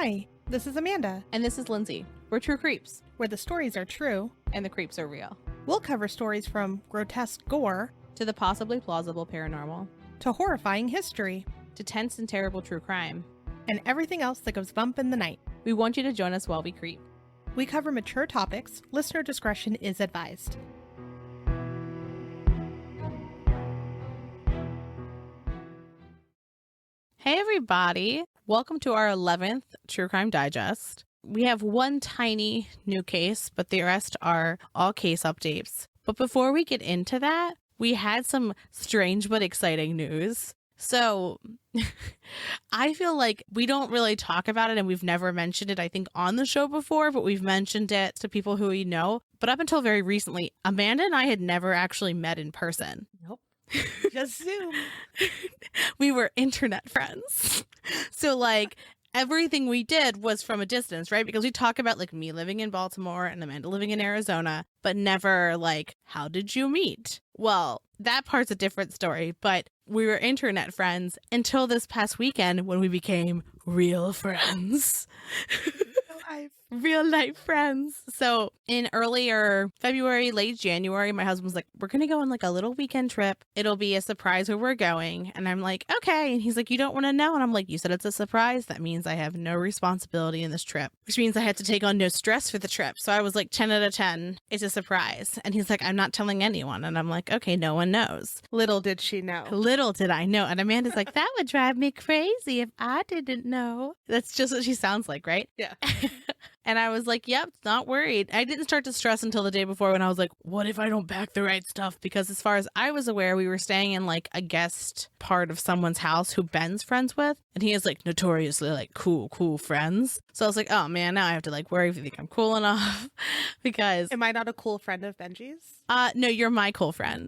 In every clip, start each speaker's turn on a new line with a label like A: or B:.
A: Hi, this is Amanda.
B: And this is Lindsay. We're True Creeps.
A: Where the stories are true.
B: And the creeps are real.
A: We'll cover stories from grotesque gore
B: to the possibly plausible paranormal.
A: To horrifying history.
B: To tense and terrible true crime.
A: And everything else that goes bump in the night.
B: We want you to join us while we creep.
A: We cover mature topics. Listener discretion is advised.
B: Hey everybody! Welcome to our 11th True Crime Digest. We have one tiny new case, but the rest are all case updates. But before we get into that, we had some strange but exciting news. So I feel like we don't really talk about it, and we've never mentioned it, I think, on the show before, but we've mentioned it to people who we know. But up until very recently, Amanda and I had never actually met in person.
A: Nope. Just Zoom.
B: We were internet friends. So like everything we did was from a distance, right? Because we talk about like me living in Baltimore and Amanda living in Arizona, but never like, how did you meet? Well, that part's a different story, but we were internet friends until this past weekend when we became real friends. Real life friends. So in earlier February, late January, my husband was like, we're going to go on like a little weekend trip. It'll be a surprise where we're going. And I'm like, okay. And he's like, you don't want to know? And I'm like, you said it's a surprise. That means I have no responsibility in this trip, which means I had to take on no stress for the trip. So I was like 10 out of 10. It's a surprise. And he's like, I'm not telling anyone. And I'm like, okay, no one knows.
A: Little did she know.
B: Little did I know. And Amanda's like, that would drive me crazy if I didn't know. That's just what she sounds like, right?
A: Yeah.
B: And I was like, yep, not worried. I didn't start to stress until the day before when I was like, what if I don't pack the right stuff? Because as far as I was aware, we were staying in like a guest part of someone's house who Ben's friends with. And he has like notoriously like cool friends. So I was like, oh man, now I have to like worry if you think I'm cool enough. Because
A: am I not a cool friend of Benji's?
B: No, you're my cool friend.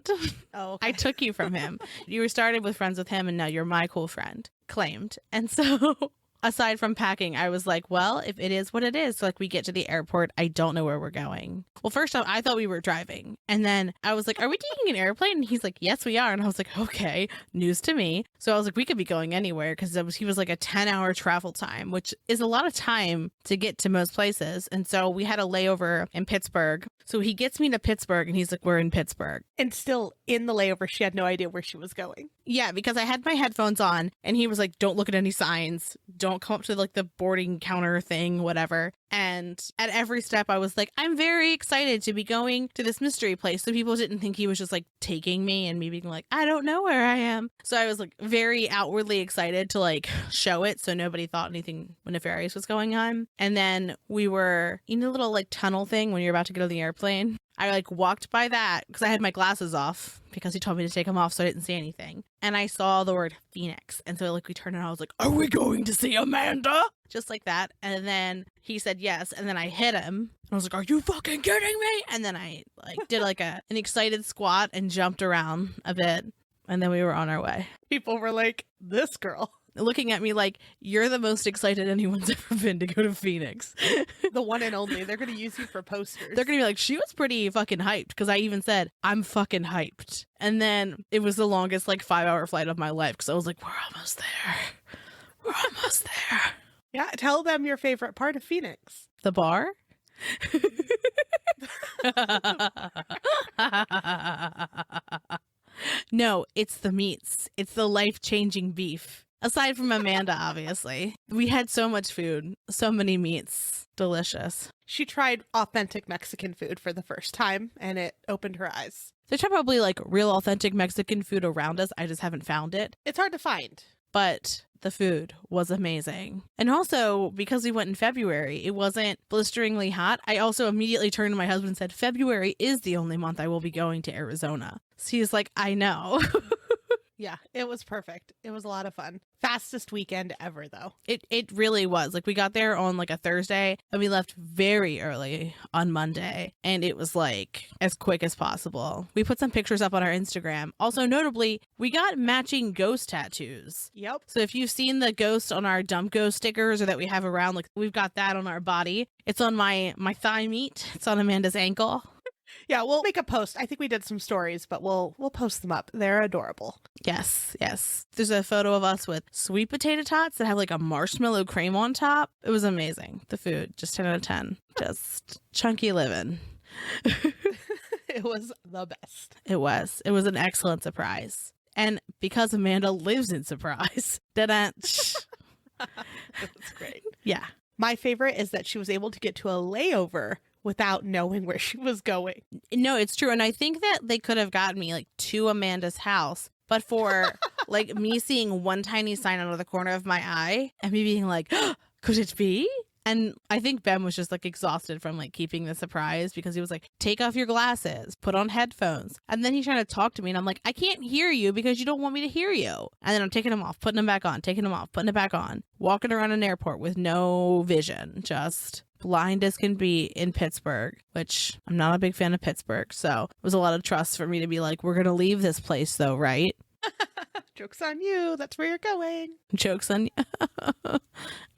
A: Oh, okay.
B: I took you from him. You were started with friends with him and now you're my cool friend. Claimed. And so aside from packing, I was like, well, if it is what it is, so like we get to the airport, I don't know where we're going. Well, first off, I thought we were driving. And then I was like, are we taking an airplane? And he's like, yes, we are. And I was like, okay, news to me. So I was like, we could be going anywhere because he was like a 10-hour travel time, which is a lot of time to get to most places. And so we had a layover in Pittsburgh. So he gets me to Pittsburgh and he's like, we're in Pittsburgh.
A: And still in the layover, she had no idea where she was going.
B: Yeah, because I had my headphones on and he was like, don't look at any signs. Don't come up to like the boarding counter thing, whatever. And at every step, I was like, I'm very excited to be going to this mystery place. So people didn't think he was just like taking me and me being like, I don't know where I am. So I was like very outwardly excited to like show it. So nobody thought anything nefarious was going on. And then we were in a little like tunnel thing when you're about to get on the airplane. I like walked by that because I had my glasses off because he told me to take them off so I didn't see anything. And I saw the word Phoenix. And so like we turned and I was like, are we going to see Amanda? Just like that. And then he said yes. And then I hit him. I was like, are you fucking kidding me? And then I like did like an excited squat and jumped around a bit. And then we were on our way.
A: People were like, this girl.
B: Looking at me like, you're the most excited anyone's ever been to go to Phoenix.
A: The one and only. They're going to use you for posters.
B: They're going to be like, she was pretty fucking hyped. Because I even said, I'm fucking hyped. And then it was the longest like 5-hour flight of my life. Because I was like, we're almost there. We're almost there.
A: Yeah, tell them your favorite part of Phoenix.
B: The bar? No, it's the meats. It's the life-changing beef. Aside from Amanda, obviously. We had so much food, so many meats. Delicious.
A: She tried authentic Mexican food for the first time, and it opened her eyes.
B: There's probably like real authentic Mexican food around us. I just haven't found it.
A: It's hard to find.
B: But the food was amazing. And also, because we went in February, it wasn't blisteringly hot. I also immediately turned to my husband and said, February is the only month I will be going to Arizona. So he's like, I know.
A: Yeah, it was perfect. It was a lot of fun. Fastest weekend ever, though.
B: It really was. Like, we got there on like a Thursday and we left very early on Monday. And it was like as quick as possible. We put some pictures up on our Instagram. Also, notably, we got matching ghost tattoos.
A: Yep.
B: So if you've seen the ghost on our dump ghost stickers or that we have around, like we've got that on our body. It's on my thigh meat. It's on Amanda's ankle.
A: Yeah, we'll make a post. I think we did some stories, but we'll post them up. They're adorable.
B: Yes, yes. There's a photo of us with sweet potato tots that have like a marshmallow cream on top. It was amazing. The food, just 10 out of 10. Just chunky living.
A: It was the best.
B: It was. It was an excellent surprise. And because Amanda lives in surprise,
A: That's great.
B: Yeah.
A: My favorite is that she was able to get to a layover without knowing where she was going.
B: No, it's true. And I think that they could have gotten me like to Amanda's house, but for like me seeing one tiny sign out of the corner of my eye and me being like, could it be? And I think Ben was just like exhausted from like keeping the surprise because he was like, take off your glasses, put on headphones. And then he's trying to talk to me and I'm like, I can't hear you because you don't want me to hear you. And then I'm taking them off, putting them back on, taking them off, putting it back on, walking around an airport with no vision, just blind as can be in Pittsburgh, which I'm not a big fan of Pittsburgh. So it was a lot of trust for me to be like, we're going to leave this place though, right?
A: Joke's on you. That's where you're going.
B: Joke's on you.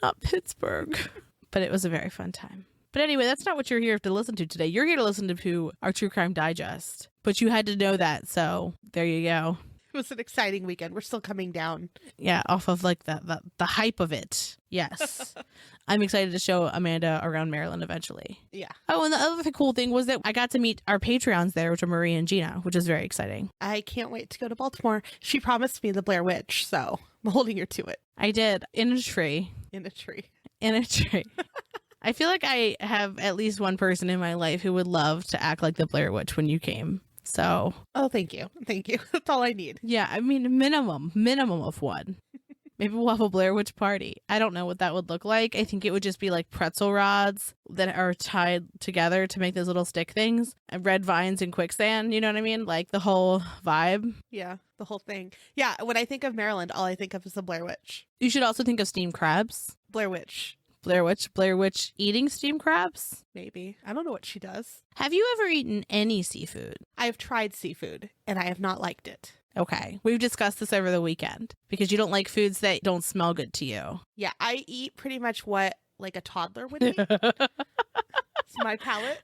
B: Not Pittsburgh. But it was a very fun time. But anyway, that's not what you're here to listen to today. You're here to listen to our True Crime Digest. But you had to know that, so there you go.
A: It was an exciting weekend. We're still coming down.
B: Yeah, off of like the hype of it. Yes. I'm excited to show Amanda around Maryland eventually.
A: Yeah.
B: Oh, and the other cool thing was that I got to meet our Patreons there, which are Marie and Gina, which is very exciting.
A: I can't wait to go to Baltimore. She promised me the Blair Witch, so I'm holding her to it.
B: I did. In a tree.
A: In a tree.
B: In a tree. I feel like I have at least one person in my life who would love to act like the Blair Witch when you came. So.
A: Oh, thank you. Thank you. That's all I need.
B: Yeah, I mean, minimum of one. Maybe we'll have a Blair Witch party. I don't know what that would look like. I think it would just be like pretzel rods that are tied together to make those little stick things, and red vines and quicksand. You know what I mean? Like the whole vibe.
A: Yeah, the whole thing. Yeah, when I think of Maryland, all I think of is the Blair Witch.
B: You should also think of steamed crabs.
A: Blair Witch.
B: Blair Witch eating steamed crabs?
A: Maybe. I don't know what she does.
B: Have you ever eaten any seafood?
A: I have tried seafood, and I have not liked it.
B: Okay. We've discussed this over the weekend because you don't like foods that don't smell good to you.
A: Yeah, I eat pretty much what like a toddler would eat. It's my palate.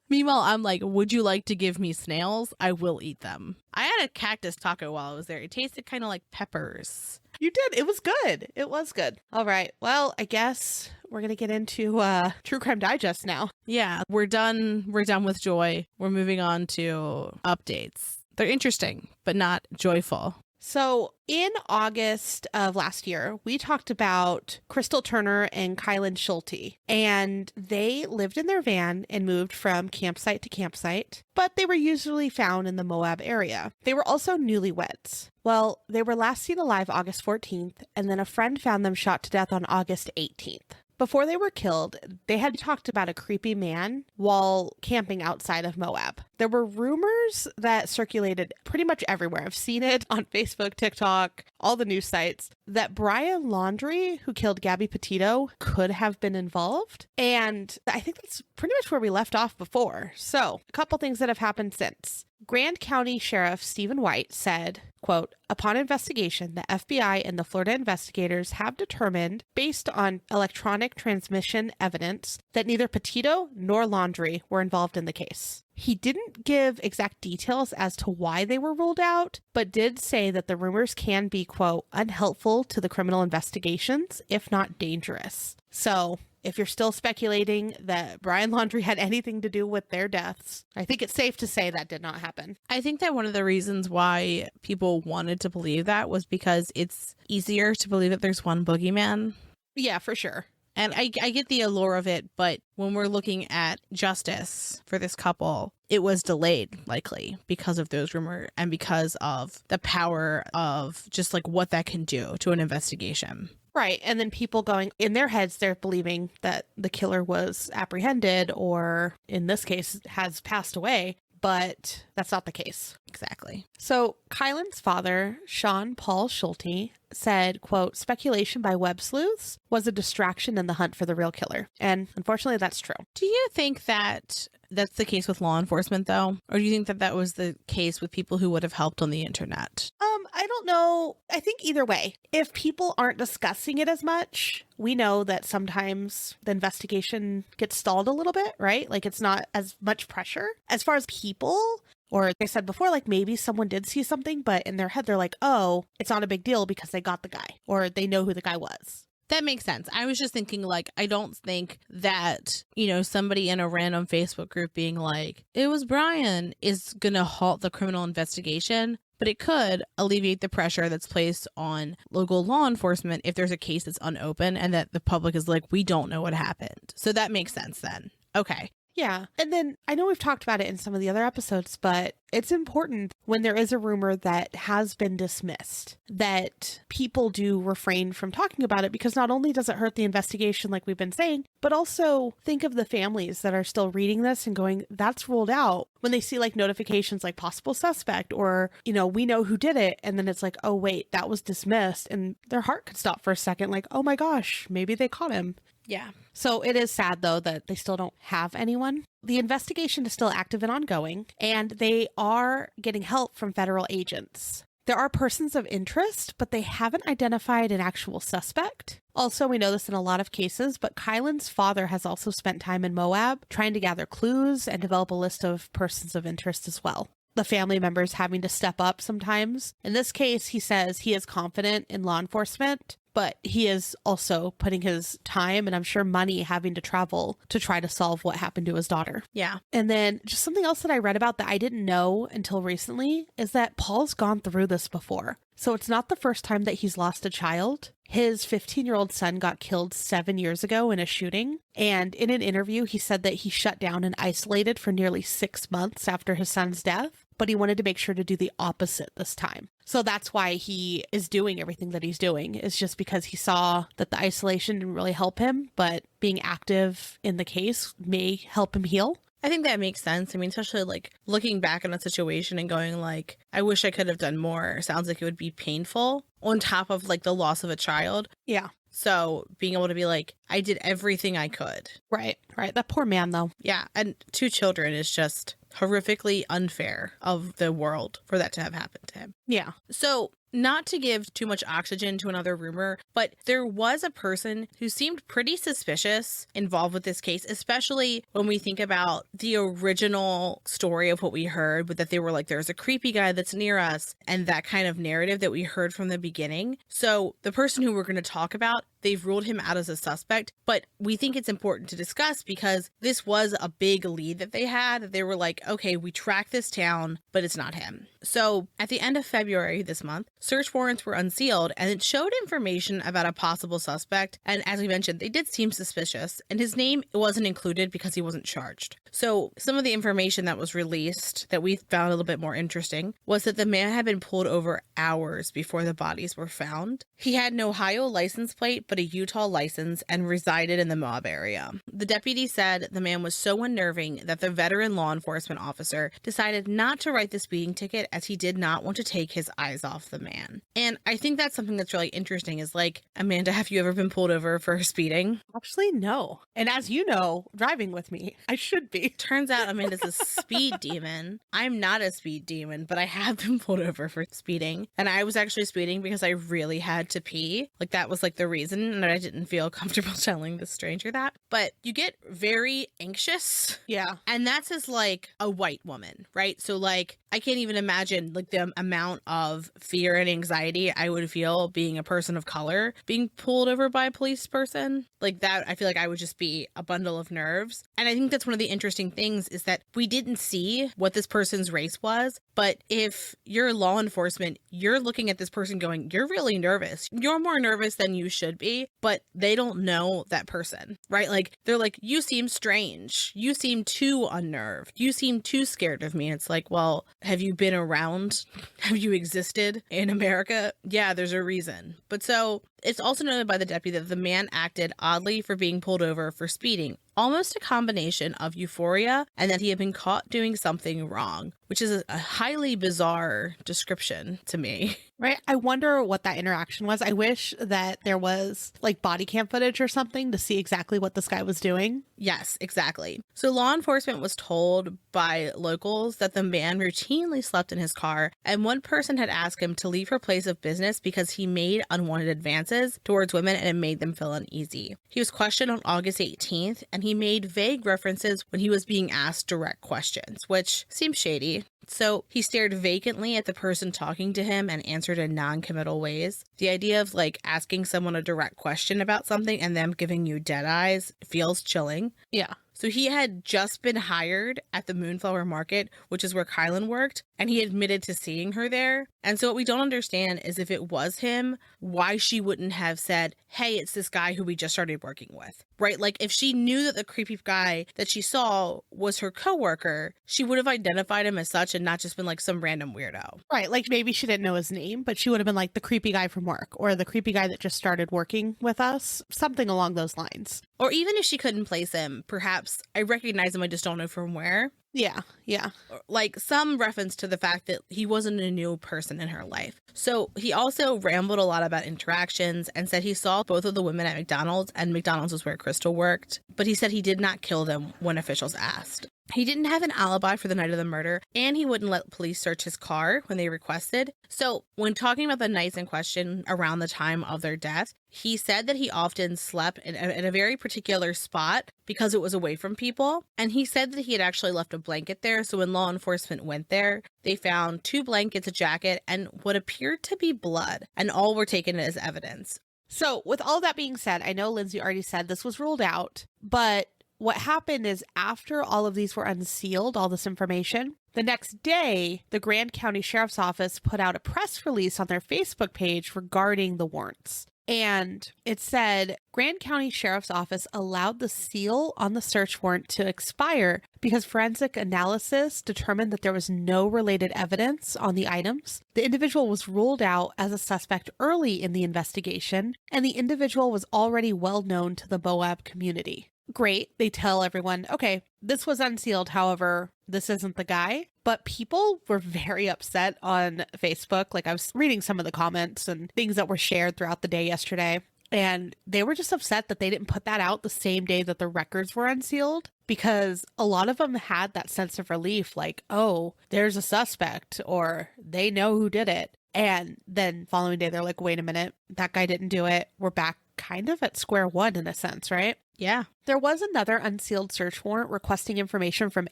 B: Meanwhile, I'm like, would you like to give me snails? I will eat them. I had a cactus taco while I was there. It tasted kind of like peppers.
A: You did. It was good. It was good. All right. Well, I guess we're going to get into True Crime Digest now.
B: Yeah, we're done. We're done with joy. We're moving on to updates. They're interesting, but not joyful.
A: So in August of last year, we talked about Crystal Turner and Kylen Shulte, and they lived in their van and moved from campsite to campsite, but they were usually found in the Moab area. They were also newlyweds. Well, they were last seen alive August 14th, and then a friend found them shot to death on August 18th. Before they were killed, they had talked about a creepy man while camping outside of Moab. There were rumors that circulated pretty much everywhere. I've seen it on Facebook, TikTok, all the news sites, that Brian Laundrie, who killed Gabby Petito, could have been involved. And I think that's pretty much where we left off before. So a couple things that have happened since. Grand County Sheriff Stephen White said, quote, upon investigation, the FBI and the Florida investigators have determined, based on electronic transmission evidence, that neither Petito nor Laundrie were involved in the case. He didn't give exact details as to why they were ruled out, but did say that the rumors can be, quote, unhelpful to the criminal investigations, if not dangerous. So if you're still speculating that Brian Laundrie had anything to do with their deaths, I think it's safe to say that did not happen.
B: I think that one of the reasons why people wanted to believe that was because it's easier to believe that there's one boogeyman.
A: Yeah, for sure.
B: And I get the allure of it, but when we're looking at justice for this couple, it was delayed, likely, because of those rumors and because of the power of just like what that can do to an investigation.
A: Right. And then people going in their heads, they're believing that the killer was apprehended or in this case has passed away. But that's not the case.
B: Exactly.
A: So Kylen's father, Sean Paul Shulte, said, quote, speculation by web sleuths was a distraction in the hunt for the real killer. And unfortunately, that's true.
B: Do you think that that's the case with law enforcement, though? Or do you think that that was the case with people who would have helped on the internet?
A: I don't know. I think either way, if people aren't discussing it as much, we know that sometimes the investigation gets stalled a little bit, right? Like it's not as much pressure. As far as people, or like I said before, like maybe someone did see something, but in their head, they're like, oh, it's not a big deal because they got the guy or they know who the guy was.
B: That makes sense. I was just thinking, like, I don't think that, you know, somebody in a random Facebook group being like, it was Brian, is going to halt the criminal investigation. But it could alleviate the pressure that's placed on local law enforcement if there's a case that's unopened and that the public is like, we don't know what happened. So that makes sense then. Okay.
A: Yeah. And then I know we've talked about it in some of the other episodes, but it's important when there is a rumor that has been dismissed that people do refrain from talking about it, because not only does it hurt the investigation, like we've been saying, but also think of the families that are still reading this and going, that's ruled out, when they see like notifications like possible suspect or, you know, we know who did it. And then it's like, oh, wait, that was dismissed. And their heart could stop for a second. Like, oh my gosh, maybe they caught him.
B: Yeah.
A: So it is sad, though, that they still don't have anyone. The investigation is still active and ongoing, and they are getting help from federal agents. There are persons of interest, but they haven't identified an actual suspect. Also, we know this in a lot of cases, but Kylen's father has also spent time in Moab trying to gather clues and develop a list of persons of interest as well. The family members having to step up sometimes. In this case, he says he is confident in law enforcement, but he is also putting his time and I'm sure money having to travel to try to solve what happened to his daughter.
B: Yeah.
A: And then just something else that I read about that I didn't know until recently is that Paul's gone through this before. So it's not the first time that he's lost a child. His 15-year-old son got killed 7 years ago in a shooting. And in an interview, he said that he shut down and isolated for nearly 6 months after his son's death, but he wanted to make sure to do the opposite this time. So that's why he is doing everything that he's doing, is just because he saw that the isolation didn't really help him, but being active in the case may help him heal.
B: I think that makes sense. I mean, especially like looking back on a situation and going like, I wish I could have done more. Sounds like it would be painful on top of like the loss of a child.
A: Yeah.
B: So being able to be like, I did everything I could.
A: Right. That poor man, though.
B: Yeah. And 2 children is just horrifically unfair of the world for that to have happened to him.
A: Yeah.
B: So not to give too much oxygen to another rumor, but there was a person who seemed pretty suspicious involved with this case, especially when we think about the original story of what we heard, but that they were like, there's a creepy guy that's near us, and that kind of narrative that we heard from the beginning. So the person who we're going to talk about, they've ruled him out as a suspect, but we think it's important to discuss because this was a big lead that they had. They were like, okay, we tracked this down, but it's not him. So at the end of February this month, search warrants were unsealed and it showed information about a possible suspect. And as we mentioned, they did seem suspicious, and his name wasn't included because he wasn't charged. So some of the information that was released that we found a little bit more interesting was that the man had been pulled over hours before the bodies were found. He had an Ohio license plate, but a Utah license, and resided in the Moab area. The deputy said the man was so unnerving that the veteran law enforcement officer decided not to write the speeding ticket as he did not want to take his eyes off the man. And I think that's something that's really interesting is like, Amanda, have you ever been pulled over for speeding?
A: Actually, no. And as you know, driving with me, I should be.
B: Turns out Amanda's a speed demon. I'm not a speed demon, but I have been pulled over for speeding. And I was actually speeding because I really had to pee. Like that was like the reason, and I didn't feel comfortable telling the stranger that. But you get very anxious.
A: Yeah.
B: And that's as like a white woman, right? So like, I can't even imagine like the amount of fear and anxiety I would feel being a person of color, being pulled over by a police person. Like that, I feel like I would just be a bundle of nerves. And I think that's one of the interesting things is that we didn't see what this person's race was. But if you're law enforcement, you're looking at this person going, you're really nervous. You're more nervous than you should be, but they don't know that person, right? Like they're like, you seem strange. You seem too unnerved. You seem too scared of me. And it's like, well, have you been around? Have you existed in America? Yeah, there's a reason. But so It's also noted by the deputy that the man acted oddly for being pulled over for speeding, almost a combination of euphoria and that he had been caught doing something wrong, which is a highly bizarre description to me.
A: Right. I wonder what that interaction was. I wish that there was like body cam footage or something to see exactly what this guy was doing.
B: Yes, exactly. So law enforcement was told by locals that the man routinely slept in his car, and one person had asked him to leave her place of business because he made unwanted advances towards women and it made them feel uneasy. He was questioned on August 18th, and he made vague references when he was being asked direct questions, which seems shady. So he stared vacantly at the person talking to him and answered in non-committal ways. The idea of like asking someone a direct question about something and them giving you dead eyes feels chilling.
A: Yeah.
B: So he had just been hired at the Moonflower Market, which is where Kylen worked, and he admitted to seeing her there. And so what we don't understand is if it was him, why she wouldn't have said, hey, it's this guy who we just started working with, right? Like if she knew that the creepy guy that she saw was her coworker, she would have identified him as such and not just been like some random weirdo.
A: Right. Like maybe she didn't know his name, but she would have been like the creepy guy from work or the creepy guy that just started working with us, something along those lines.
B: Or even if she couldn't place him, perhaps I recognize him, I just don't know from where.
A: Yeah, yeah.
B: Like some reference to the fact that he wasn't a new person in her life. So he also rambled a lot about interactions and said he saw both of the women at McDonald's, and McDonald's was where Crystal worked, but he said he did not kill them when officials asked. He didn't have an alibi for the night of the murder, and he wouldn't let police search his car when they requested. So when talking about the nights in question around the time of their death, he said that he often slept in a very particular spot because it was away from people. And he said that he had actually left a blanket there. So when law enforcement went there, they found 2 blankets, a jacket, and what appeared to be blood, and all were taken as evidence.
A: So with all that being said, I know Lindsay already said this was ruled out, but what happened is after all of these were unsealed, all this information, the next day, the Grand County Sheriff's Office put out a press release on their Facebook page regarding the warrants. And it said, Grand County Sheriff's Office allowed the seal on the search warrant to expire because forensic analysis determined that there was no related evidence on the items. The individual was ruled out as a suspect early in the investigation, and the individual was already well known to the Moab community. Great. They tell everyone, okay, this was unsealed. However, this isn't the guy. But people were very upset on Facebook. Like I was reading some of the comments and things that were shared throughout the day yesterday. And they were just upset that they didn't put that out the same day that the records were unsealed, because a lot of them had that sense of relief, like, oh, there's a suspect, or they know who did it. And then following day, they're like, wait a minute, that guy didn't do it. We're back kind of at square one in a sense, right?
B: Yeah.
A: There was another unsealed search warrant requesting information from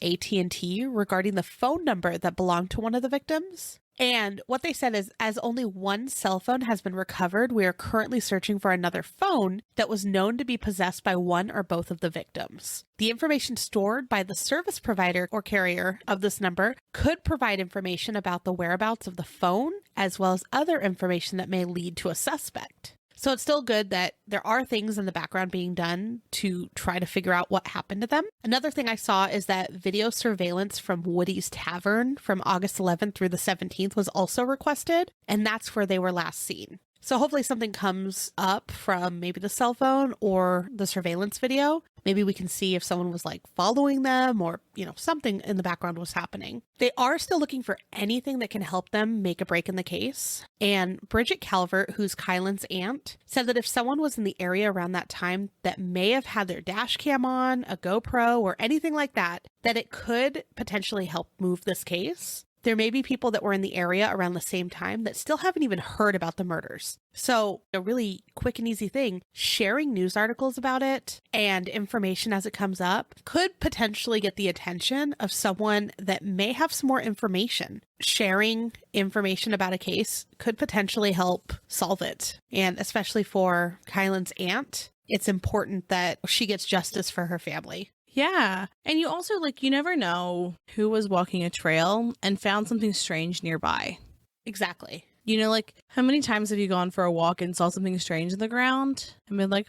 A: AT&T regarding the phone number that belonged to one of the victims. And what they said is, as only one cell phone has been recovered, we are currently searching for another phone that was known to be possessed by one or both of the victims. The information stored by the service provider or carrier of this number could provide information about the whereabouts of the phone, as well as other information that may lead to a suspect. So it's still good that there are things in the background being done to try to figure out what happened to them. Another thing I saw is that video surveillance from Woody's Tavern from August 11th through the 17th was also requested, and that's where they were last seen. So hopefully something comes up from maybe the cell phone or the surveillance video. Maybe we can see if someone was like following them, or, you know, something in the background was happening. They are still looking for anything that can help them make a break in the case. And Bridget Calvert, who's Kylen's aunt, said that if someone was in the area around that time that may have had their dash cam on, a GoPro, or anything like that, that it could potentially help move this case. There may be people that were in the area around the same time that still haven't even heard about the murders. So a really quick and easy thing, sharing news articles about it and information as it comes up could potentially get the attention of someone that may have some more information. Sharing information about a case could potentially help solve it. And especially for Kylen's aunt, it's important that she gets justice for her family.
B: Yeah. And you also, like, you never know who was walking a trail and found something strange nearby.
A: Exactly.
B: You know, like, how many times have you gone for a walk and saw something strange in the ground and been like,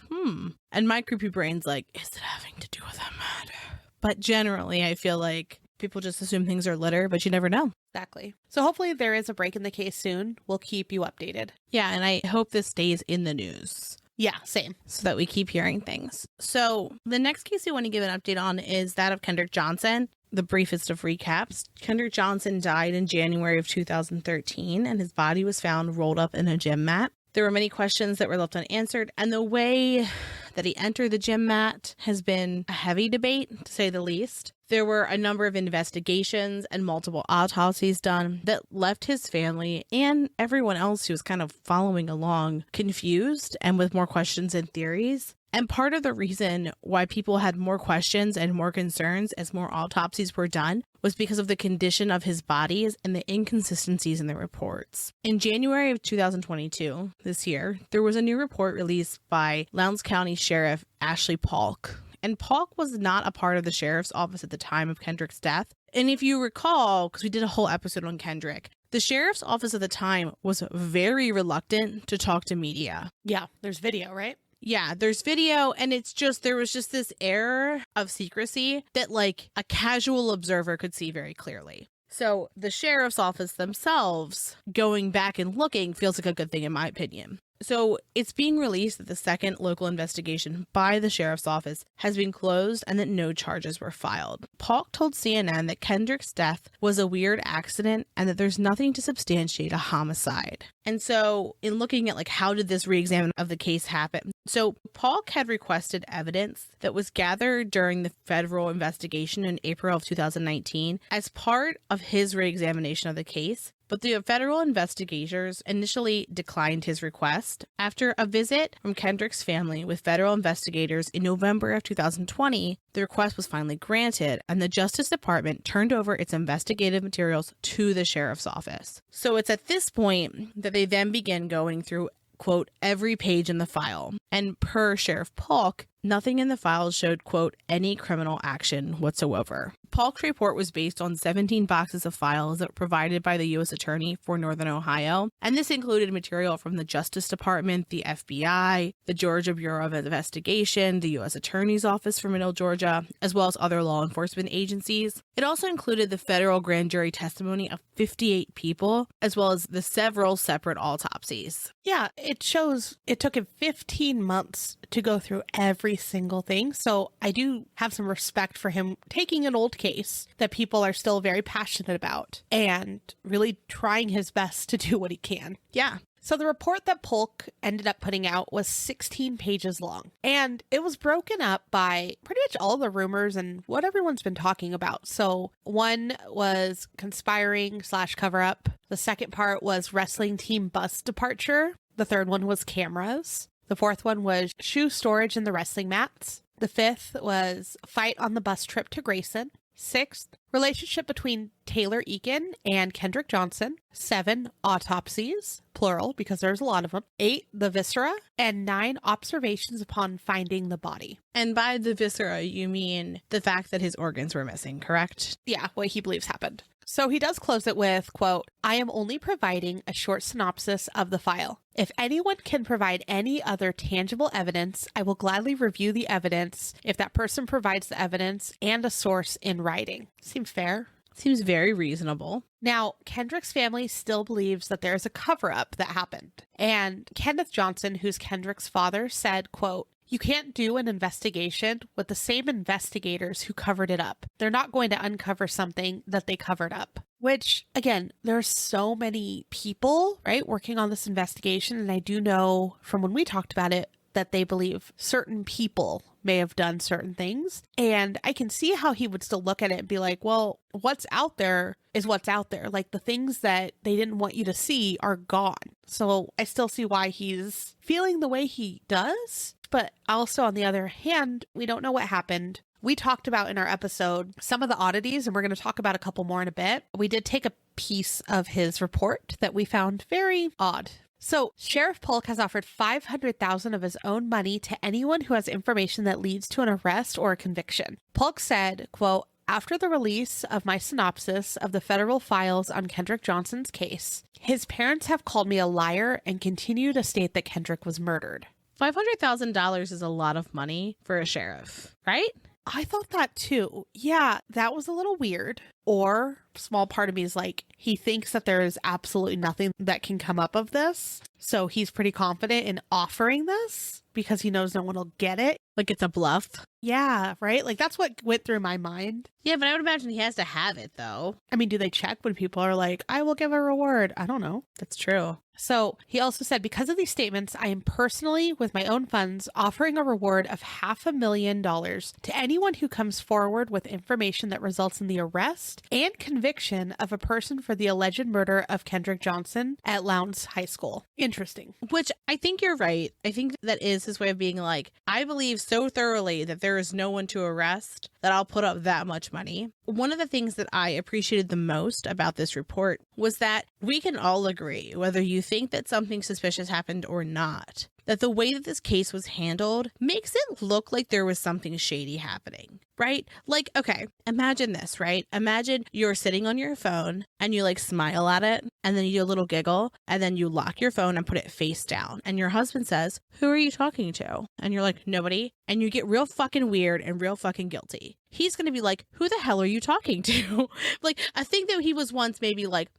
B: And my creepy brain's like, is it having to do with a murder? But generally, I feel like People just assume things are litter, but you never know.
A: Exactly. So hopefully there is a break in the case soon. We'll keep you updated.
B: Yeah, and I hope this stays in the news.
A: Yeah, same.
B: So that we keep hearing things. So the next case we want to give an update on is that of Kendrick Johnson. The briefest of recaps. Kendrick Johnson died in January of 2013, and his body was found rolled up in a gym mat. There were many questions that were left unanswered, and the way that he entered the gym mat has been a heavy debate, to say the least. There were a number of investigations and multiple autopsies done that left his family and everyone else who was kind of following along confused and with more questions and theories. And part of the reason why people had more questions and more concerns as more autopsies were done was because of the condition of his bodies and the inconsistencies in the reports. In January of 2022, this year, there was a new report released by Lowndes County Sheriff Ashley Polk. And Polk was not a part of the sheriff's office at the time of Kendrick's death. And if you recall, because we did a whole episode on Kendrick, the sheriff's office at the time was very reluctant to talk to media.
A: Yeah, there's video, right?
B: Yeah, there's video, and it's just, there was just this air of secrecy that like a casual observer could see very clearly. So the sheriff's office themselves going back and looking feels like a good thing in my opinion. So it's being released that the second local investigation by the sheriff's office has been closed and that no charges were filed. Polk told CNN that Kendrick's death was a weird accident and that there's nothing to substantiate a homicide. And so in looking at like how did this reexamination of the case happen? So Polk had requested evidence that was gathered during the federal investigation in April of 2019 as part of his reexamination of the case. But the federal investigators initially declined his request. After a visit from Kendrick's family with federal investigators in November of 2020, the request was finally granted, and the Justice Department turned over its investigative materials to the sheriff's office. So it's at this point that they then begin going through, quote, every page in the file. And per Sheriff Polk, nothing in the files showed, quote, any criminal action whatsoever. Polk's report was based on 17 boxes of files that were provided by the U.S. Attorney for Northern Ohio, and this included material from the Justice Department, the FBI, the Georgia Bureau of Investigation, the U.S. Attorney's Office for Middle Georgia, as well as other law enforcement agencies. It also included the federal grand jury testimony of 58 people, as well as the several separate autopsies.
A: Yeah, it shows it took him 15 months to go through every single thing. So I do have some respect for him taking an old case that people are still very passionate about and really trying his best to do what he can.
B: Yeah.
A: So the report that Polk ended up putting out was 16 pages long, and it was broken up by pretty much all the rumors and what everyone's been talking about. So one was conspiring / cover up. The second part was wrestling team bus departure. The third one was cameras. The fourth one was shoe storage in the wrestling mats. The fifth was fight on the bus trip to Grayson. Sixth, relationship between Taylor Eakin and Kendrick Johnson. 7, autopsies, plural, because there's a lot of them. 8, the viscera. And 9, observations upon finding the body.
B: And by the viscera, you mean the fact that his organs were missing, correct?
A: Yeah, what he believes happened. So he does close it with, quote, I am only providing a short synopsis of the file. If anyone can provide any other tangible evidence, I will gladly review the evidence if that person provides the evidence and a source in writing. Seems fair.
B: Seems very reasonable.
A: Now, Kendrick's family still believes that there is a cover-up that happened. And Kenneth Johnson, who's Kendrick's father, said, quote, you can't do an investigation with the same investigators who covered it up. They're not going to uncover something that they covered up. Which, again, there's so many people, right, working on this investigation. And I do know from when we talked about it that they believe certain people may have done certain things. And I can see how he would still look at it and be like, well, what's out there is what's out there. Like the things that they didn't want you to see are gone. So I still see why he's feeling the way he does. But also, on the other hand, we don't know what happened. We talked about in our episode some of the oddities, and we're going to talk about a couple more in a bit. We did take a piece of his report that we found very odd. So Sheriff Polk has offered $500,000 of his own money to anyone who has information that leads to an arrest or a conviction. Polk said, quote, after the release of my synopsis of the federal files on Kendrick Johnson's case, his parents have called me a liar and continue to state that Kendrick was murdered.
B: $500,000 is a lot of money for a sheriff, right?
A: I thought that too. Yeah, that was a little weird. Or small part of me is like, he thinks that there is absolutely nothing that can come up of this. So he's pretty confident in offering this because he knows no one will get it.
B: Like it's a bluff.
A: Yeah, right? Like that's what went through my mind.
B: Yeah, but I would imagine he has to have it though.
A: I mean, do they check when people are like, I will give a reward? I don't know.
B: That's true.
A: So he also said, because of these statements, I am personally, with my own funds, offering a reward of $500,000 to anyone who comes forward with information that results in the arrest and conviction of a person for the alleged murder of Kendrick Johnson at Lowndes High School. Interesting.
B: Which I think you're right. I think that is his way of being like, I believe so thoroughly that there is no one to arrest that I'll put up that much money. One of the things that I appreciated the most about this report was that we can all agree, whether you think that something suspicious happened or not, that the way that this case was handled makes it look like there was something shady happening, right? Like, okay, imagine this, right? Imagine you're sitting on your phone and you like smile at it and then you do a little giggle and then you lock your phone and put it face down. And your husband says, who are you talking to? And you're like, nobody. And you get real fucking weird and real fucking guilty. He's going to be like, who the hell are you talking to? Like a thing that he was once maybe like,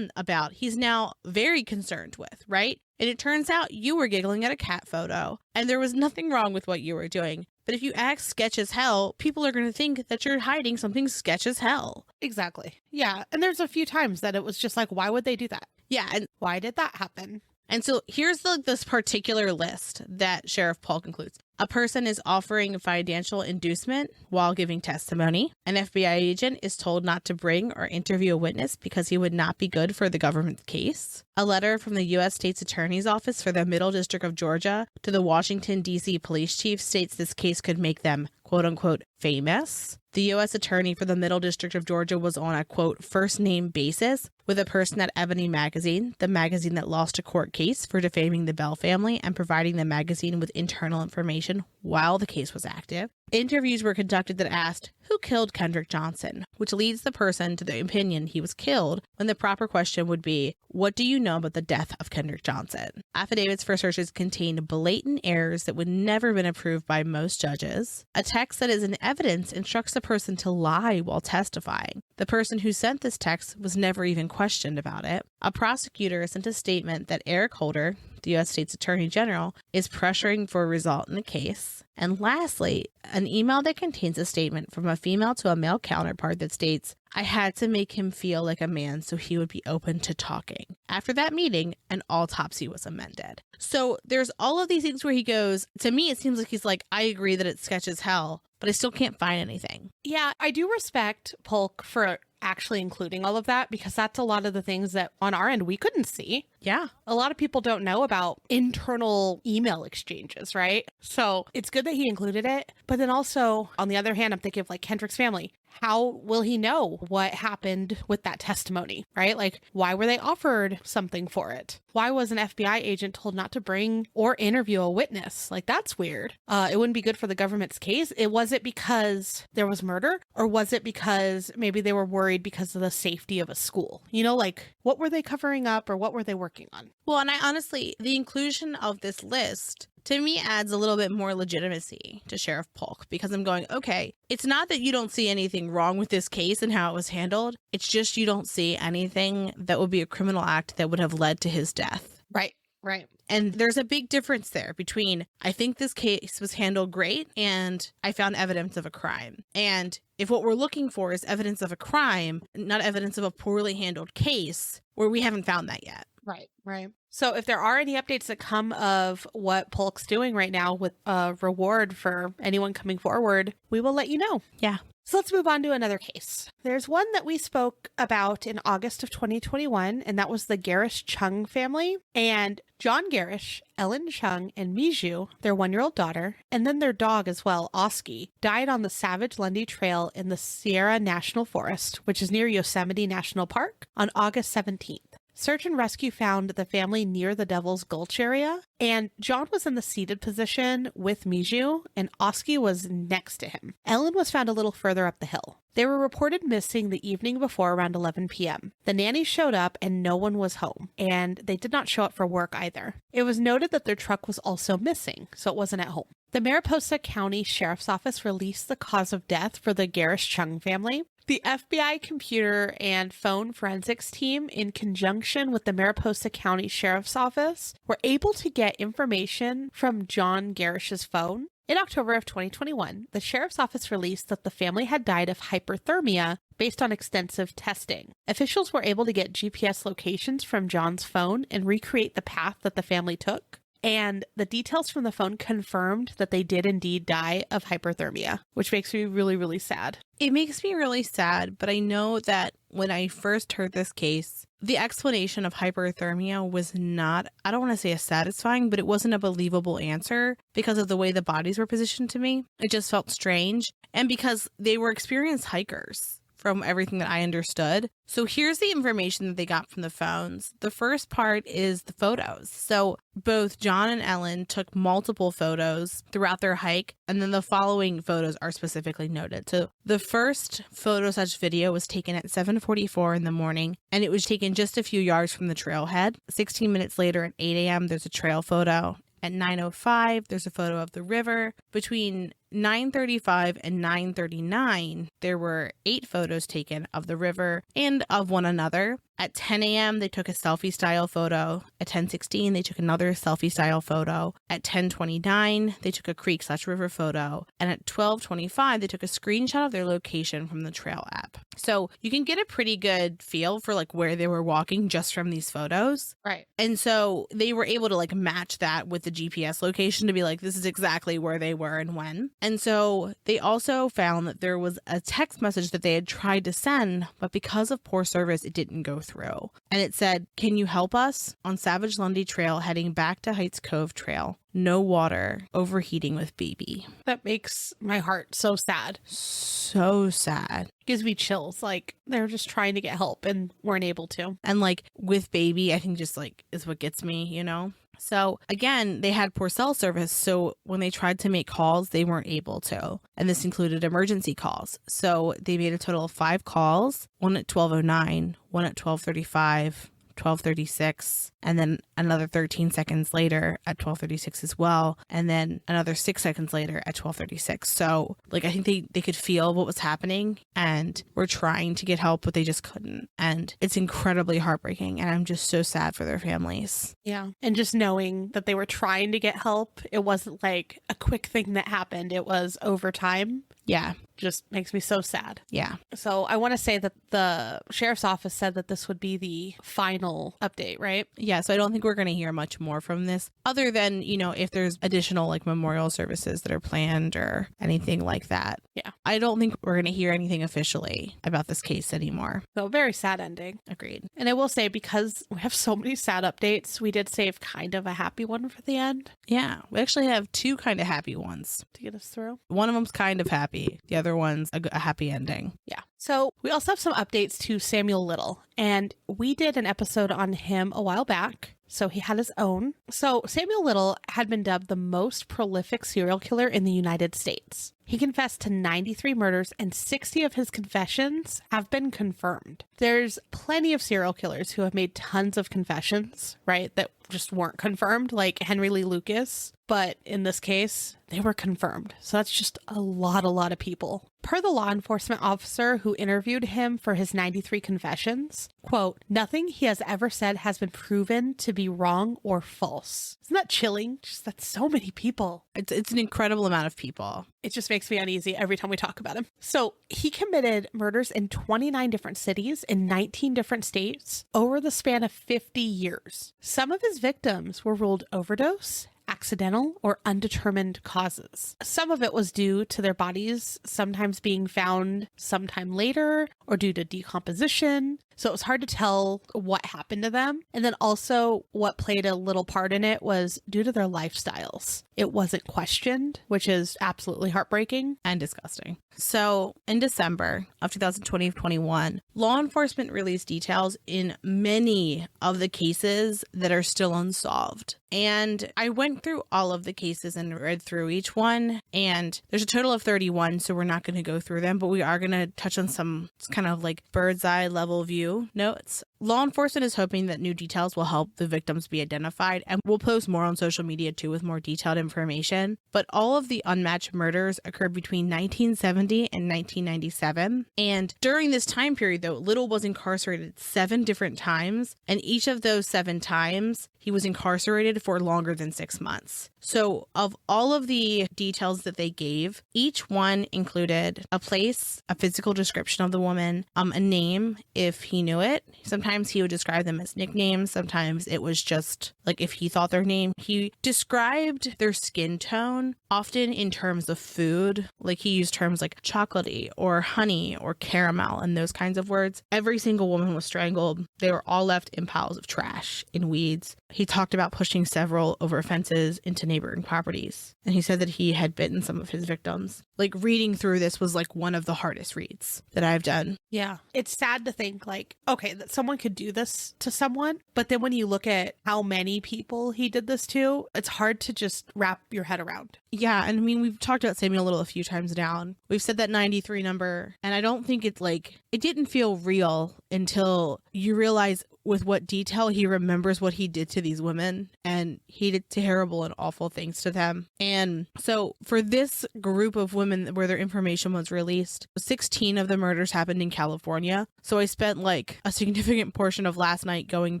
B: about, he's now very concerned with, right? And it turns out you were giggling at a cat photo and there was nothing wrong with what you were doing. But if you act sketch as hell, people are going to think that you're hiding something sketch as hell.
A: Exactly. Yeah. And there's a few times that it was just like, why would they do that?
B: Yeah. And
A: why did that happen?
B: And so here's this particular list that Sheriff Polk includes. A person is offering financial inducement while giving testimony. An FBI agent is told not to bring or interview a witness because he would not be good for the government's case. A letter from the U.S. State's Attorney's Office for the Middle District of Georgia to the Washington, D.C. police chief states this case could make them, quote unquote, famous. The U.S. Attorney for the Middle District of Georgia was on a, quote, first name basis with a person at Ebony Magazine, the magazine that lost a court case for defaming the Bell family and providing the magazine with internal information while the case was active. Interviews were conducted that asked, who killed Kendrick Johnson? Which leads the person to the opinion he was killed when the proper question would be, what do you know about the death of Kendrick Johnson? Affidavits for searches contained blatant errors that would never have been approved by most judges. A text that is in evidence instructs the person to lie while testifying. The person who sent this text was never even questioned about it. A prosecutor sent a statement that Eric Holder, the U.S. State's Attorney General, is pressuring for a result in the case. And lastly, an email that contains a statement from a female to a male counterpart that states, I had to make him feel like a man so he would be open to talking. After that meeting, an autopsy was amended. So there's all of these things where he goes, to me, it seems like he's like, I agree that it's sketch as hell, but I still can't find anything.
A: Yeah, I do respect Polk for actually including all of that because that's a lot of the things that on our end we couldn't see.
B: Yeah.
A: A lot of people don't know about internal email exchanges, right? So it's good that he included it. But then also, on the other hand, I'm thinking of like Kendrick's family. How will he know what happened with that testimony, right? Like, why were they offered something for it? Why was an FBI agent told not to bring or interview a witness? Like, that's weird. It wouldn't be good for the government's case. Was it because there was murder? Or was it because maybe they were worried because of the safety of a school? You know, like, what were they covering up or what were they working on?
B: Well, and I honestly, the inclusion of this list to me adds a little bit more legitimacy to Sheriff Polk because I'm going, okay, it's not that you don't see anything wrong with this case and how it was handled. It's just you don't see anything that would be a criminal act that would have led to his death.
A: Right, right.
B: And there's a big difference there between I think this case was handled great and I found evidence of a crime. And if what we're looking for is evidence of a crime, not evidence of a poorly handled case, where we haven't found that yet.
A: Right, right. So if there are any updates that come of what Polk's doing right now with a reward for anyone coming forward, we will let you know.
B: Yeah.
A: So let's move on to another case. There's one that we spoke about in August of 2021, and that was the Gerrish Chung family. And John Gerrish, Ellen Chung, and Miju, their 1-year-old daughter, and then their dog as well, Oski, died on the Savage Lundy Trail in the Sierra National Forest, which is near Yosemite National Park, on August 17th. Search and rescue found the family near the Devil's Gulch area, and John was in the seated position with Miju, and Oski was next to him. Ellen was found a little further up the hill. They were reported missing the evening before around 11 p.m. The nanny showed up and no one was home, and they did not show up for work either. It was noted that their truck was also missing, so it wasn't at home. The Mariposa County Sheriff's Office released the cause of death for the Gerrish Chung family. The FBI computer and phone forensics team, in conjunction with the Mariposa County Sheriff's Office, were able to get information from John Gerrish's phone. In October of 2021, the Sheriff's Office released that the family had died of hyperthermia based on extensive testing. Officials were able to get GPS locations from John's phone and recreate the path that the family took. And the details from the phone confirmed that they did indeed die of hyperthermia, which makes me really, really sad.
B: It makes me really sad, but I know that when I first heard this case, the explanation of hyperthermia was not, I don't want to say a satisfying, but it wasn't a believable answer because of the way the bodies were positioned to me. It just felt strange. And because they were experienced hikers, from everything that I understood. So here's the information that they got from the phones. The first part is the photos. So both John and Ellen took multiple photos throughout their hike, and then the following photos are specifically noted. So the first photo/video was taken at 7:44 in the morning, and it was taken just a few yards from the trailhead. 16 minutes later at 8 a.m., there's a trail photo. At 9:05, there's a photo of the river. Between 9:35 and 9:39, there were 8 photos taken of the river and of one another. At 10 a.m., they took a selfie-style photo. At 10:16, they took another selfie-style photo. At 10:29, they took a creek/river photo. And at 12:25, they took a screenshot of their location from the trail app. So you can get a pretty good feel for like where they were walking just from these photos.
A: Right.
B: And so they were able to like match that with the GPS location to be like, this is exactly where they were and when. And so they also found that there was a text message that they had tried to send, but because of poor service, it didn't go through. And it said, "Can you help us on Savage Lundy Trail heading back to Heights Cove Trail? No water, overheating with baby."
A: That makes my heart so sad.
B: So sad.
A: Gives me chills. Like they're just trying to get help and weren't able to.
B: And like with baby, I think just like is what gets me, you know? So again, they had poor cell service. So when they tried to make calls, they weren't able to. And this included emergency calls. So they made a total of 5 calls, one at 12:09, one at 12:35, 12:36, and then another 13 seconds later at 12:36 as well, and then another 6 seconds later at 12:36. So like I think they could feel what was happening and were trying to get help, but they just couldn't. And it's incredibly heartbreaking, and I'm just so sad for their families.
A: Yeah. And just knowing that they were trying to get help, it wasn't like a quick thing that happened. It was over time.
B: Yeah.
A: Just makes me so sad.
B: Yeah.
A: So I want to say that the sheriff's office said that this would be the final update, right?
B: Yeah. So I don't think we're going to hear much more from this other than, you know, if there's additional like memorial services that are planned or anything like that.
A: Yeah.
B: I don't think we're going to hear anything officially about this case anymore.
A: So very sad ending.
B: Agreed.
A: And I will say, because we have so many sad updates, we did save kind of a happy one for the end.
B: Yeah. We actually have 2 kind of happy ones
A: to get us through.
B: One of them's kind of happy. The other one's a happy ending.
A: Yeah. So we also have some updates to Samuel Little, and we did an episode on him a while back. So he had his own. So Samuel Little had been dubbed the most prolific serial killer in the United States. He confessed to 93 murders, and 60 of his confessions have been confirmed. There's plenty of serial killers who have made tons of confessions, right, that just weren't confirmed, like Henry Lee Lucas. But in this case, they were confirmed. So that's just a lot of people. Per the law enforcement officer who interviewed him for his 93 confessions, quote, "Nothing he has ever said has been proven to be wrong or false." Isn't that chilling? Just that's so many people.
B: It's an incredible amount of people.
A: It just makes me uneasy every time we talk about him. So he committed murders in 29 different cities in 19 different states over the span of 50 years. Some of his victims were ruled overdose, accidental, or undetermined causes. Some of it was due to their bodies sometimes being found sometime later or due to decomposition. So it was hard to tell what happened to them. And then also what played a little part in it was due to their lifestyles. It wasn't questioned, which is absolutely heartbreaking
B: and disgusting. So in December of 2021, law enforcement released details in many of the cases that are still unsolved. And I went through all of the cases and read through each one. And there's a total of 31, so we're not going to go through them, but we are going to touch on some kind of like bird's eye level view notes. Law enforcement is hoping that new details will help the victims be identified, and we'll post more on social media too with more detailed information. But all of the unmatched murders occurred between 1970 and 1997. And during this time period, though, Little was incarcerated 7 different times, and each of those 7 times he was incarcerated for longer than 6 months. So of all of the details that they gave, each one included a place, a physical description of the woman, a name if he knew it. Sometimes he would describe them as nicknames. Sometimes it was just like if he thought their name. He described their skin tone often in terms of food. Like he used terms like chocolatey or honey or caramel and those kinds of words. Every single woman was strangled. They were all left in piles of trash, in weeds. He talked about pushing several over fences into neighboring properties. And he said that he had bitten some of his victims. Like reading through this was like one of the hardest reads that I've done.
A: Yeah. It's sad to think like, okay, that someone could do this to someone. But then when you look at how many people he did this to, it's hard to just wrap your head around.
B: Yeah. And I mean, we've talked about Samuel Little a few times now. And we've said that 93 number. And I don't think it's like, it didn't feel real until you realize with what detail he remembers what he did to these women, and he did terrible and awful things to them. And so for this group of women where their information was released, 16 of the murders happened in California. So I spent like a significant portion of last night going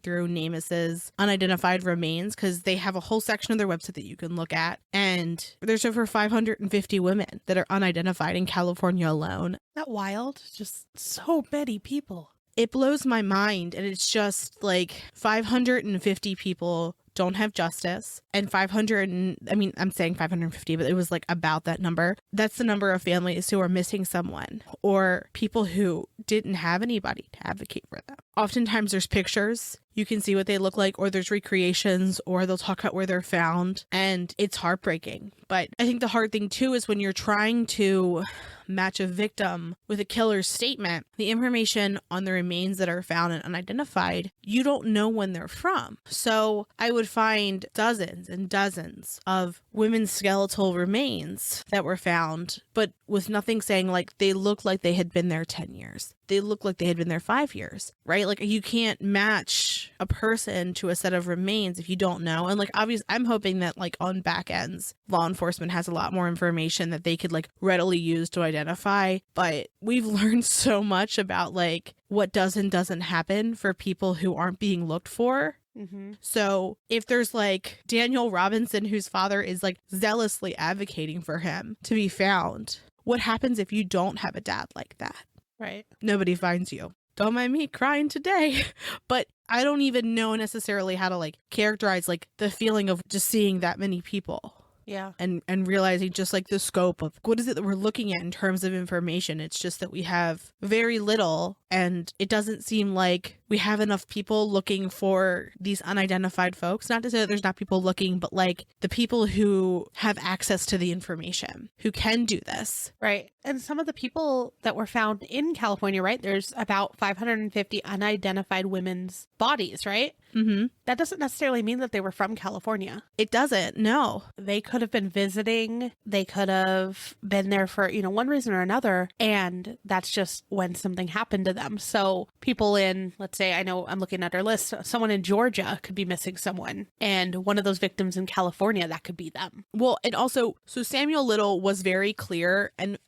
B: through NamUs's unidentified remains, because they have a whole section of their website that you can look at. And there's over 550 women that are unidentified in California alone.
A: Isn't that wild? Just so many people.
B: It blows my mind. And it's just like 550 people don't have justice, and 500, I mean, I'm saying 550, but it was like about that number. That's the number of families who are missing someone, or people who didn't have anybody to advocate for them. Oftentimes there's pictures, you can see what they look like, or there's recreations, or they'll talk about where they're found, and it's heartbreaking. But I think the hard thing too is when you're trying to match a victim with a killer's statement, the information on the remains that are found and unidentified, you don't know when they're from. So I would find dozens and dozens of women's skeletal remains that were found, but with nothing saying like they look like they had been there 10 years. They look like they had been there 5 years, right? Like you can't match a person to a set of remains if you don't know. And like, obviously, I'm hoping that like on back ends, law enforcement has a lot more information that they could like readily use to identify. But we've learned so much about like what does and doesn't happen for people who aren't being looked for.
A: Mm-hmm.
B: So if there's like Daniel Robinson, whose father is like zealously advocating for him to be found, what happens if you don't have a dad like that?
A: Right.
B: Nobody finds you. Don't mind me crying today. But I don't even know necessarily how to like characterize like the feeling of just seeing that many people.
A: Yeah.
B: And realizing just like the scope of what is it that we're looking at in terms of information. It's just that we have very little, and it doesn't seem like we have enough people looking for these unidentified folks. Not to say that there's not people looking, but like the people who have access to the information, who can do this.
A: Right. And some of the people that were found in California, right? There's about 550 unidentified women's bodies, right?
B: Mm-hmm.
A: That doesn't necessarily mean that they were from California.
B: It doesn't. No.
A: They could have been visiting. They could have been there for, one reason or another. And that's just when something happened to them. So people in, let's say, I know I'm looking at our list, someone in Georgia could be missing someone. And one of those victims in California, that could be them.
B: Well, and also, so Samuel Little was very clear and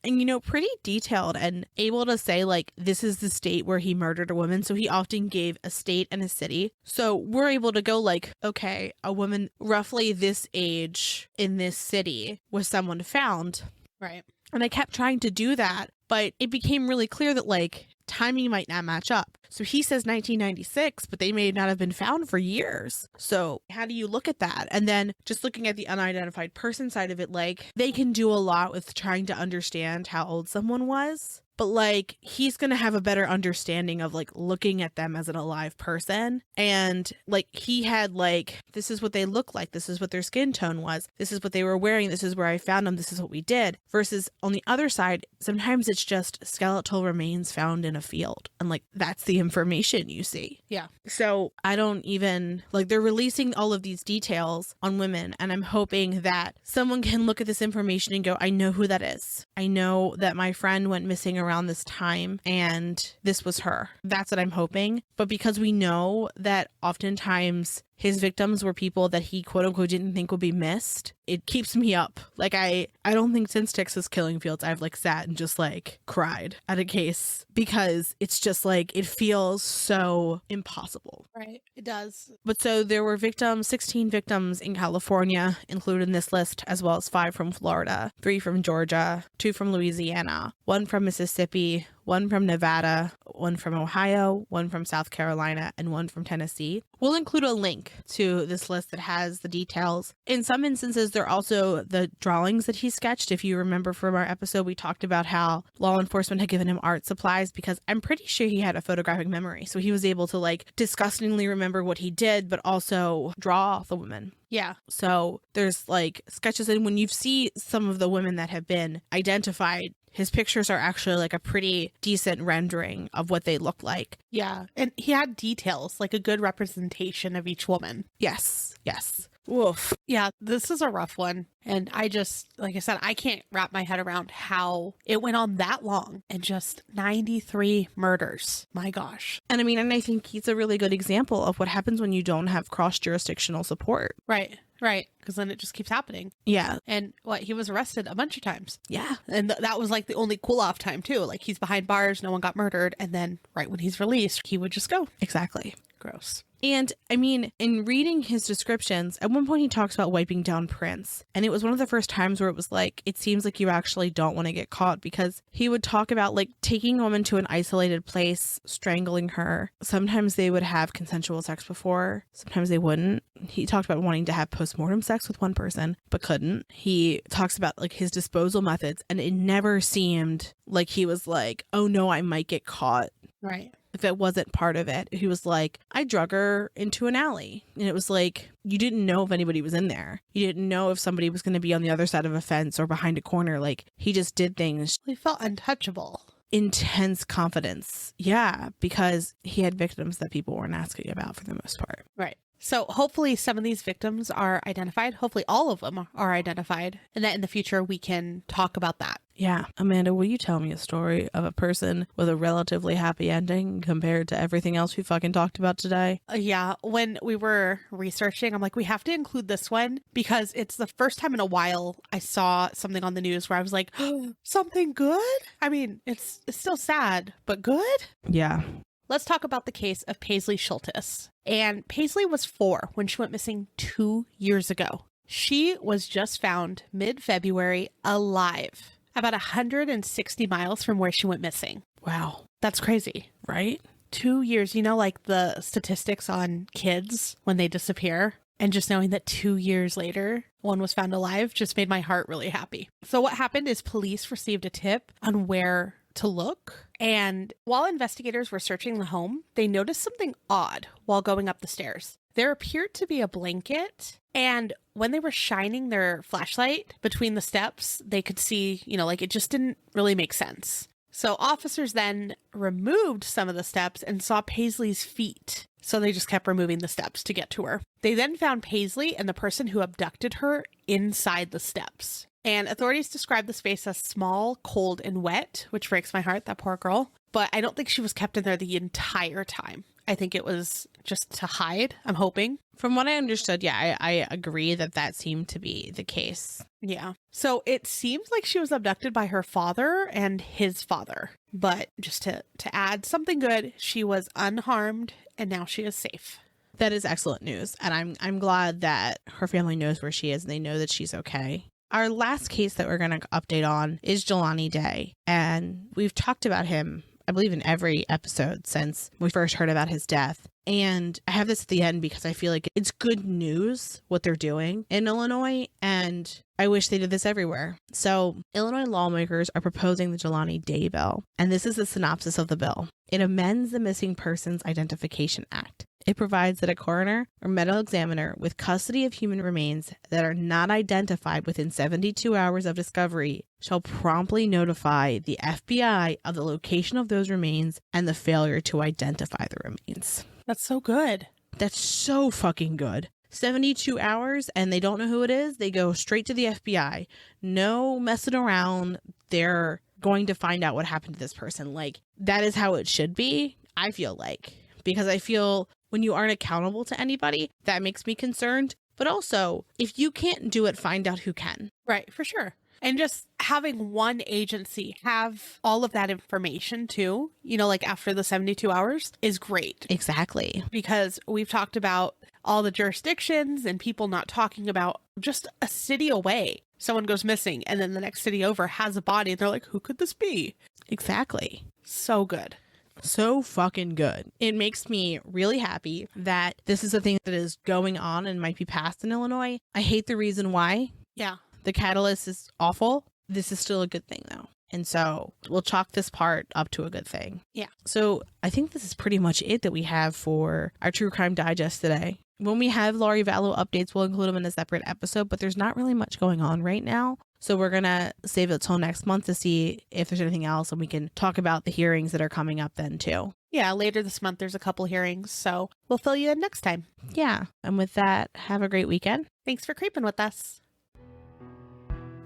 B: pretty detailed and able to say, like, this is the state where he murdered a woman. So he often gave a state and a city. So we're able to go like, okay, a woman roughly this age in this city was someone found.
A: Right.
B: And I kept trying to do that, but it became really clear that like timing might not match up. So he says 1996, but they may not have been found for years. So how do you look at that? And then just looking at the unidentified person side of it, like they can do a lot with trying to understand how old someone was. but like he's going to have a better understanding of like looking at them as an alive person. And like he had like, this is what they look like. This is what their skin tone was. This is what they were wearing. This is where I found them. This is what we did. Versus on the other side, sometimes it's just skeletal remains found in a field. And like, that's the information you see.
A: Yeah.
B: So I don't even like, they're releasing all of these details on women. And I'm hoping that someone can look at this information and go, I know who that is. I know that my friend went missing around this time and this was her. That's what I'm hoping. But because we know that oftentimes his victims were people that he quote unquote didn't think would be missed, it keeps me up. Like I don't think since Texas Killing Fields I've like sat and just like cried at a case, because it's just like it feels so impossible.
A: Right. It does.
B: But so there were 16 victims in California included in this list, as well as 5 from Florida, 3 from Georgia, 2 from Louisiana, 1 from Mississippi, 1 from Nevada, 1 from Ohio, 1 from South Carolina, and 1 from Tennessee. We'll include a link to this list that has the details. In some instances, there are also the drawings that he sketched. If you remember from our episode, we talked about how law enforcement had given him art supplies because I'm pretty sure he had a photographic memory. So he was able to like disgustingly remember what he did, but also draw the women.
A: Yeah.
B: So there's like sketches, and when you see some of the women that have been identified, his pictures are actually like a pretty decent rendering of what they look like.
A: Yeah. And he had details, like a good representation of each woman.
B: Yes. Yes. Woof.
A: Yeah, this is a rough one. And I just, like I said, I can't wrap my head around how it went on that long and just 93 murders. My gosh.
B: And I mean, and I think he's a really good example of what happens when you don't have cross-jurisdictional support.
A: Right. Right. Because then it just keeps happening.
B: Yeah.
A: And he was arrested a bunch of times.
B: Yeah.
A: And that was like the only cool off time too. Like he's behind bars, no one got murdered. And then right when he's released, he would just go.
B: Exactly.
A: Gross.
B: And I mean, in reading his descriptions, at one point he talks about wiping down prints. And it was one of the first times where it was like, it seems like you actually don't want to get caught, because he would talk about like taking a woman to an isolated place, strangling her. Sometimes they would have consensual sex before, sometimes they wouldn't. He talked about wanting to have postmortem sex with one person, but couldn't. He talks about like his disposal methods, and it never seemed like he was like, oh no, I might get caught.
A: Right.
B: If it wasn't part of it. He was like, I drug her into an alley. And it was like, you didn't know if anybody was in there. You didn't know if somebody was going to be on the other side of a fence or behind a corner. Like, he just did things.
A: He felt untouchable.
B: Intense confidence. Yeah, because he had victims that people weren't asking about for the most part.
A: Right. So hopefully some of these victims are identified. Hopefully all of them are identified. And that in the future we can talk about that.
B: Yeah. Amanda, will you tell me a story of a person with a relatively happy ending compared to everything else we fucking talked about today?
A: Yeah. When we were researching, I'm like, we have to include this one because it's the first time in a while I saw something on the news where I was like, oh, something good? I mean, it's still sad, but good?
B: Yeah.
A: Let's talk about the case of Paislee Shultis. And Paisley was 4 when she went missing 2 years ago. She was just found mid-February alive, about 160 miles from where she went missing.
B: Wow.
A: That's crazy.
B: Right?
A: 2 years, you know, like the statistics on kids when they disappear, and just knowing that 2 years later, one was found alive just made my heart really happy. So what happened is police received a tip on where to look. And while investigators were searching the home, they noticed something odd while going up the stairs. There appeared to be a blanket, and when they were shining their flashlight between the steps, they could see, you know, like it just didn't really make sense. So officers then removed some of the steps and saw Paisley's feet. So they just kept removing the steps to get to her. They then found Paisley and the person who abducted her inside the steps. And authorities described the space as small, cold, and wet, which breaks my heart, that poor girl. But I don't think she was kept in there the entire time. I think it was just to hide, I'm hoping.
B: From what I understood, yeah, I agree that seemed to be the case.
A: Yeah. So it seems like she was abducted by her father and his father. But just to add something good, she was unharmed and now she is safe.
B: That is excellent news. And I'm glad that her family knows where she is and they know that she's okay. Our last case that we're going to update on is Jelani Day. And we've talked about him I believe, in every episode since we first heard about his death. And I have this at the end because I feel like it's good news what they're doing in Illinois, and I wish they did this everywhere. So, Illinois lawmakers are proposing the Jelani Day Bill, and this is the synopsis of the bill. It amends the Missing Persons Identification Act. It provides that a coroner or medical examiner with custody of human remains that are not identified within 72 hours of discovery shall promptly notify the FBI of the location of those remains and the failure to identify the remains.
A: That's so good.
B: That's so fucking good. 72 hours and they don't know who it is. They go straight to the FBI. No messing around. They're going to find out what happened to this person. Like, that is how it should be, I feel like. Because I feel when you aren't accountable to anybody, that makes me concerned. But also, if you can't do it, find out who can.
A: Right, for sure. And just having one agency have all of that information too, you know, like after the 72 hours is great.
B: Exactly.
A: Because we've talked about all the jurisdictions and people not talking about just a city away. Someone goes missing and then the next city over has a body and they're like, who could this be?
B: Exactly.
A: So good.
B: So fucking good. It makes me really happy that this is a thing that is going on and might be passed in Illinois. I hate the reason why.
A: Yeah.
B: The catalyst is awful. This is still a good thing though. And so we'll chalk this part up to a good thing.
A: Yeah.
B: So I think this is pretty much it that we have for our True Crime Digest today. When we have Laurie Vallow updates, we'll include them in a separate episode, but there's not really much going on right now. So we're going to save it till next month to see if there's anything else, and we can talk about the hearings that are coming up then too.
A: Yeah, later this month there's a couple hearings, so we'll fill you in next time.
B: Yeah. And with that, have a great weekend.
A: Thanks for creeping with us.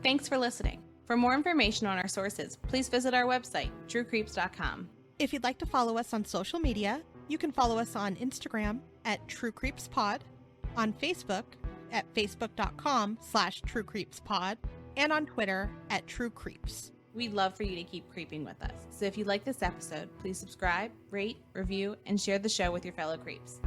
B: Thanks for listening. For more information on our sources, please visit our website, truecreeps.com.
A: If you'd like to follow us on social media, you can follow us on Instagram at TrueCreepsPod, on Facebook at facebook.com/TrueCreepsPod, and on Twitter at TrueCreeps.
B: We'd love for you to keep creeping with us. So if you like this episode, please subscribe, rate, review, and share the show with your fellow creeps.